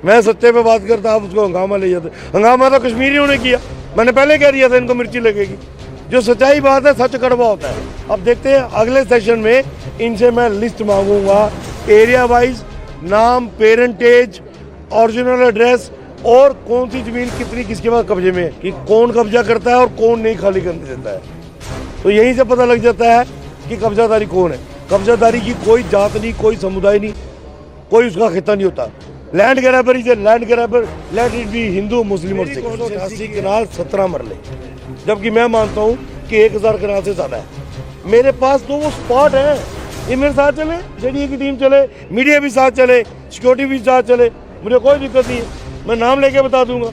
मैं सत्य पे बात करता, आप उसको हंगामा ले जाते। हंगामा तो कश्मीरियों ने किया, मैंने पहले कह दिया था इनको मिर्ची लगेगी। जो सच्चाई बात है, सच कड़वा होता है। अब देखते हैं अगले सेशन में इनसे मैं लिस्ट मांगूंगा, एरिया वाइज, नाम, पेरेंटेज, ओरिजिनल एड्रेस और कौन सी जमीन कितनी किसके पास कब्जे में है, कि कौन कब्जा करता है और कौन नहीं खाली करने देता है। तो यहीं से पता लग जाता है कि कब्जादारी कौन है। कब्जादारी की कोई जात नहीं, कोई समुदाय नहीं, कोई उसका खिता नहीं होता। Land grabber is a land grabber, let it be Hindu, Muslim और सिख। 188 कनाल 17 मरले, जबकि मैं मानता हूँ कि 1000 कनाल से ज्यादा है। मेरे पास तो वो स्पॉट है, ये मेरे साथ चले, जेडीए की टीम चले, मीडिया भी साथ चले, सिक्योरिटी भी साथ चले, मुझे कोई दिक्कत नहीं है। मैं नाम लेके बता दूंगा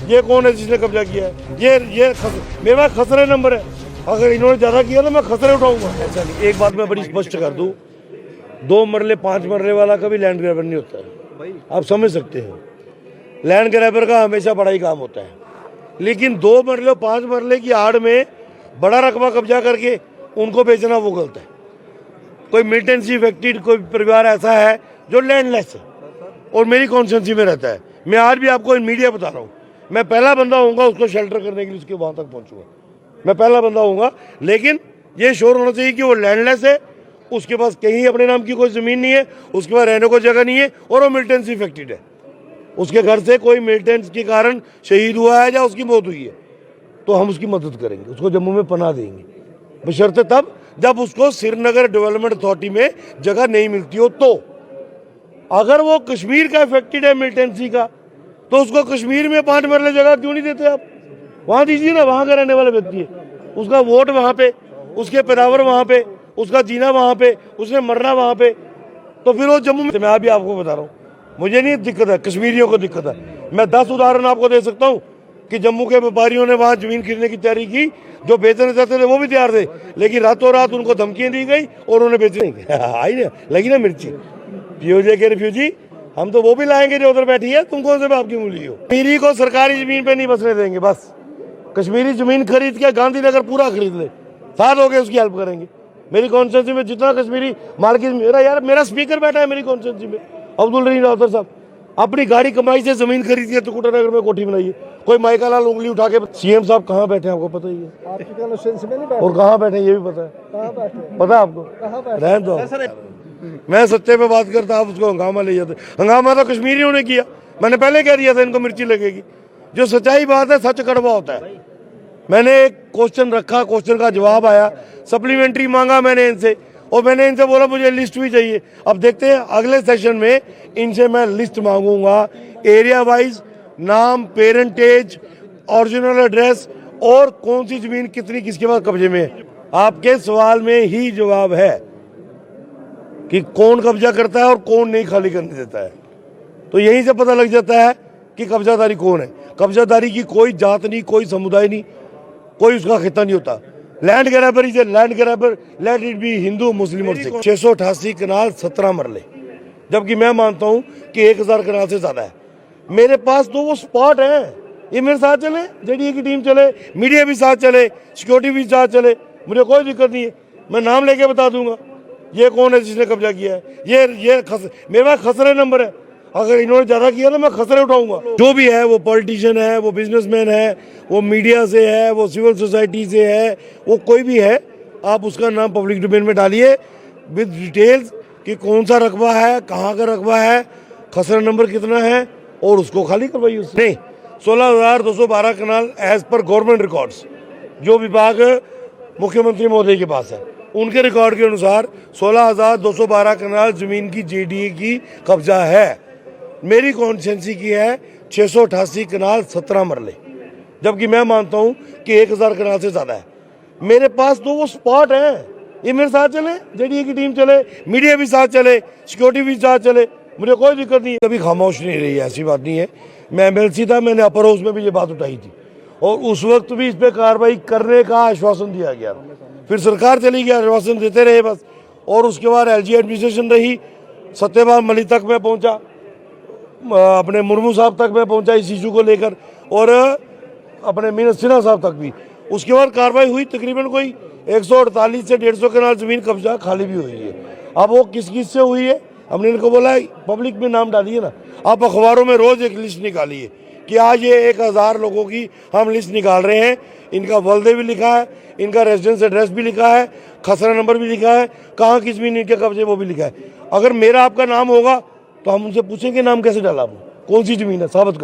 ये कौन है जिसने कब्जा किया है। ये मेरे पास खसरे नंबर है, अगर इन्होंने ज्यादा किया तो मैं खसरे उठाऊंगा। ऐसा नहीं। एक बात मैं बड़ी स्पष्ट कर दूं, 2 मरले 5 मरले वाला कभी लैंड ग्रैबर नहीं होता है, आप समझ सकते हो। लैंड ग्रैबर का हमेशा बड़ा ही काम होता है, लेकिन 2 मरले 5 मरले की आड़ में बड़ा रकबा कब्जा करके उनको बेचना वो गलत है। कोई मिलिटेंसी इफेक्टेड कोई परिवार ऐसा है जो लैंडलेस है और मेरी कॉन्स्टिट्यूंसी में रहता है, मैं आज भी आपको इन मीडिया बता रहा हूँ, मैं पहला बंदा होऊंगा उसको शेल्टर करने के लिए, उसके वहां तक पहुंचूंगा, मैं पहला बंदा होऊंगा। लेकिन ये श्योर होना चाहिए कि वो लैंडलेस है, उसके पास कहीं अपने नाम की कोई जमीन नहीं है, उसके पास रहने को जगह नहीं है और वो मिलिटेंसी इफेक्टेड है, उसके घर से कोई मिलिटेंस के कारण शहीद हुआ है या उसकी मौत हुई है, तो हम उसकी मदद करेंगे, उसको जम्मू में पनाह देंगे, बशर्ते तब जब उसको श्रीनगर डेवलपमेंट अथॉरिटी में जगह नहीं मिलती हो। तो अगर वो कश्मीर का इफेक्टेड है मिलिटेंसी का, तो उसको कश्मीर में 5 मरले जगह क्यों नहीं देते आप? वहां दीजिए ना, वहां का रहने वाला व्यक्ति है, उसका वोट वहां पे, उसके पैदावार वहां पे, उसका जीना वहां पे, उसने मरना वहां पे, तो फिर वो जम्मू में। मैं अभी आपको बता रहा हूँ, मुझे नहीं दिक्कत है, कश्मीरियों को दिक्कत है। मैं 10 उदाहरण आपको दे सकता हूँ कि जम्मू के व्यापारियों ने वहां जमीन खरीदने की तैयारी की, जो बेचना चाहते थे वो भी तैयार थे, लेकिन रातों रात उनको धमकियां दी गई और उन्होंने बेचने आई ना, लगी ना मिर्ची। पीओजे के रिफ्यूजी हम तो वो भी लाएंगे जो उधर बैठी है, तुम कौन से बाप की मूली हो। कश्मीरी को सरकारी जमीन पे नहीं बसने देंगे, बस कश्मीरी जमीन खरीद के गांधीनगर पूरा खरीद ले, साथ हो गए उसकी हेल्प करेंगे। मेरी कॉन्स्टिट्यूंसी में जितना कश्मीरी मार्केट, मेरा स्पीकर बैठा है मेरी कॉन्स्टिट्यूंसी में, अब्दुल रहीम राउतर साहब, अपनी गाड़ी कमाई से जमीन खरीदी है, टुकुटा नगर में कोठी बनाई है, कोई माइका लाल उंगली उठा के। सीएम साहब कहाँ बैठे हैं आपको पता ही है, आपकी कॉन्स्टिट्यूंसी में नहीं बैठे, और कहाँ बैठे ये भी पता है, कहाँ बैठे पता है आपको, रहने दो। मैं सत्य पे बात करता, आप उसको हंगामा ले जाते। हंगामा तो कश्मीरियों ने किया, मैंने पहले कह दिया था इनको मिर्ची लगेगी। जो सच्चाई बात है, सच कड़वा होता है। मैंने एक क्वेश्चन रखा, क्वेश्चन का जवाब आया, सप्लीमेंट्री मांगा मैंने इनसे, और मैंने इनसे बोला मुझे लिस्ट भी चाहिए। अब देखते हैं अगले सेशन में इनसे मैं लिस्ट मांगूंगा, एरिया वाइज, नाम, पेरेंटेज, ओरिजिनल एड्रेस और कौन सी जमीन कितनी किसके पास कब्जे में है। आपके सवाल में ही जवाब है कि कौन कब्जा करता है और कौन नहीं खाली करने देता है। तो यहीं से पता लग जाता है कि कब्जादारी कौन है। कब्जादारी की कोई जात नहीं, कोई समुदाय नहीं, कोई उसका खिता नहीं होता। Land grabber is a land grabber, let it be Hindu, Muslim और सिख। 688 कनाल 17 मरले, जबकि मैं मानता हूं कि 1000 कनाल से ज्यादा है। मेरे पास तो वो स्पॉट है, ये मेरे साथ चले, जेडीए की टीम चले, मीडिया भी साथ चले, सिक्योरिटी भी साथ चले, मुझे कोई दिक्कत नहीं है। मैं नाम लेके बता दूंगा ये कौन है जिसने कब्जा किया है। मेरे पास खसरे नंबर है, अगर इन्होंने ज्यादा किया तो मैं खसरे उठाऊंगा। जो भी है, वो पॉलिटिशियन है, वो बिजनेसमैन है, वो मीडिया से है, वो सिविल सोसाइटी से है, वो कोई भी है, आप उसका नाम पब्लिक डोमेन में डालिए विद डिटेल्स कि कौन सा रकबा है, कहाँ का रकबा है, खसरा नंबर कितना है, और उसको खाली करवाइए। उसने नहीं, 16,212 कनाल एज पर गवर्नमेंट रिकॉर्ड्स, जो विभाग मुख्यमंत्री महोदय के पास है, उनके रिकॉर्ड के अनुसार 16,212 कनाल जमीन की जेडीए की कब्जा है। मेरी कॉन्स्टिट्यूंसी की है 688 कनाल 17 मरले, जबकि मैं मानता हूं कि 1000 कनाल से ज्यादा है। मेरे पास तो वो स्पॉट है, ये मेरे साथ चले, जेडीए की टीम चले, मीडिया भी साथ चले, सिक्योरिटी भी साथ चले, मुझे कोई दिक्कत नहीं है। कभी खामोश नहीं रही, ऐसी बात नहीं है। मैं एमएलसी था, मैंने अपर हाउस में भी ये बात उठाई थी और उस वक्त भी इस पर कार्रवाई करने का आश्वासन दिया गया। फिर सरकार चली गई, आश्वासन देते रहे बस, और उसके बाद एलजी एडमिनिस्ट्रेशन रही, सत्यपाल मलिक तक मैं पहुंचा, अपने मुर्मू साहब तक मैं पहुंचा इस इशू को लेकर, और अपने मीनू सिन्हा साहब तक भी। उसके बाद कार्रवाई हुई, तकरीबन कोई 148 से 150 कनाल जमीन कब्जा खाली भी हुई है। अब वो किस किस से हुई है, हमने इनको बोला पब्लिक में नाम डालिए ना, आप अखबारों में रोज एक लिस्ट निकालिए कि आज ये 1000 लोगों की हम लिस्ट निकाल रहे हैं, इनका वल्दे भी लिखा है, इनका रेजिडेंस एड्रेस भी लिखा है, खसरा नंबर भी लिखा है, कहाँ किस ज़मीन इनके कब्जे वो भी लिखा है। अगर मेरा आपका नाम होगा तो हम उनसे पूछेंगे नाम कैसे डाला, कौन सी ज़मीन है साबित करो।